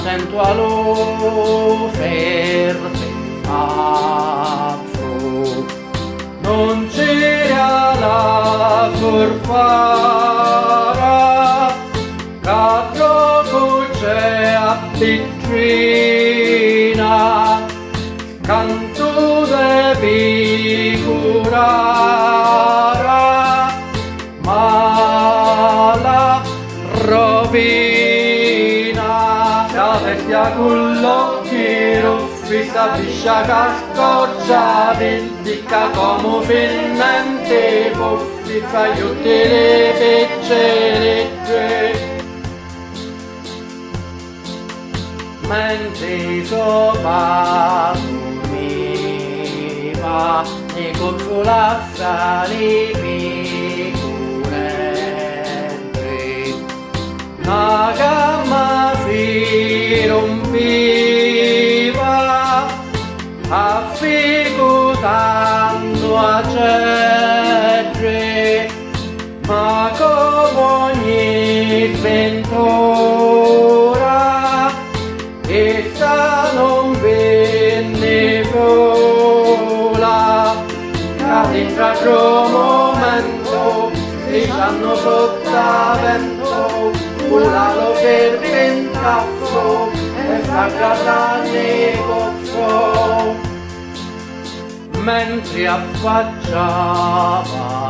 Sento all'offerta non c'era la sorfara che c'è a piccina canto devi curare ma la rovina la bestia con l'occhi rossi sta piscia che scorcia vendica come finmente posti fra gli le peccerette mentre sopra dormiva e consola salivi curenti la gamma si rompiva affigurando a cedre ma come ogni sventura essa non venne sola all'intratro momento lasciando sottavento cullalo per ventazzo e fragata negozio mentre affacciava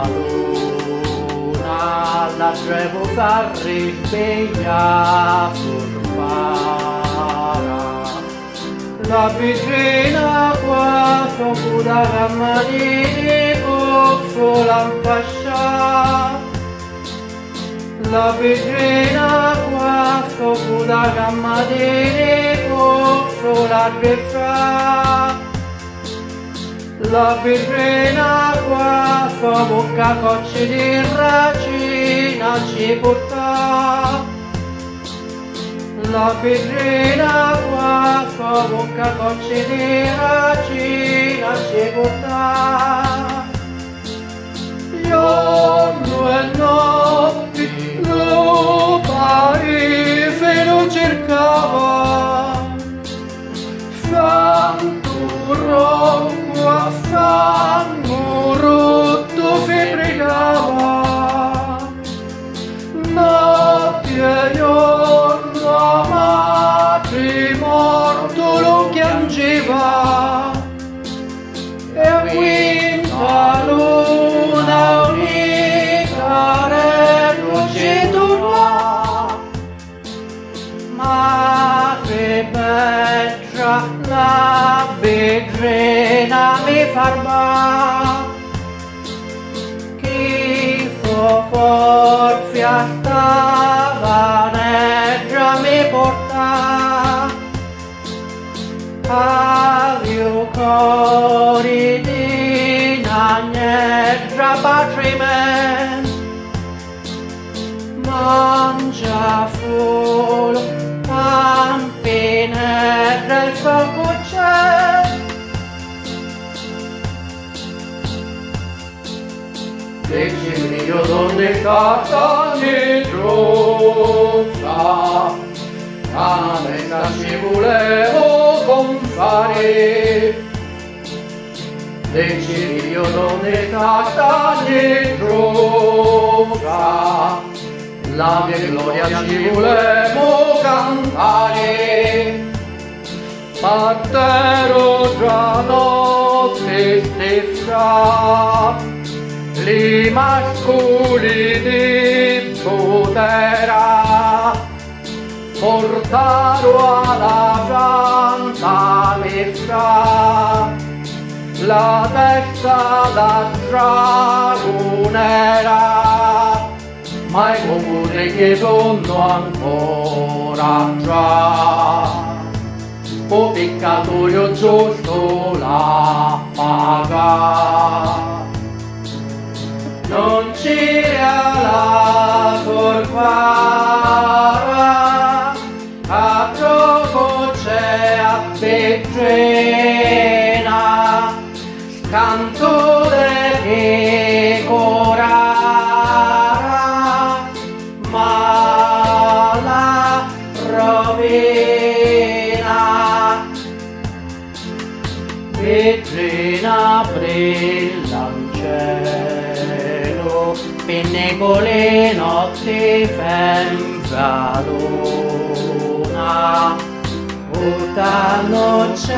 l'una la trevosa risveglia la piccina qua sopra la manina pozzo l'anfascia la piccina qua sopra la manina pozzo la dressa la piccina qua sua bocca cocci di racina ci porta la piccina qua sua bocca cocci di racina ci porta giorno e notte lo paese lo cercava santo rocco a sangue rotto si pregava notte e giorno amati morto lo piangeva e a quinta luna unica luce tornò ma che bella la vetrina mi farma chi forfia stava neggia mi porta avio cori di neggia patrime mangia solo campine del suo cucce decimi io donne stata nitrosa a me ci volevo confare decimi io donne stata nitrosa la mia gloria ci volevo cantare partero già notte stessa li mascoli di potera portarono alla santa messa la testa da dragonera ma i comuni che sono ancora già o peccatorio giusto la paga non c'era la sorfara a troppo c'è a peccena canto de che cora pinne con le notti fembra luna, tutta noce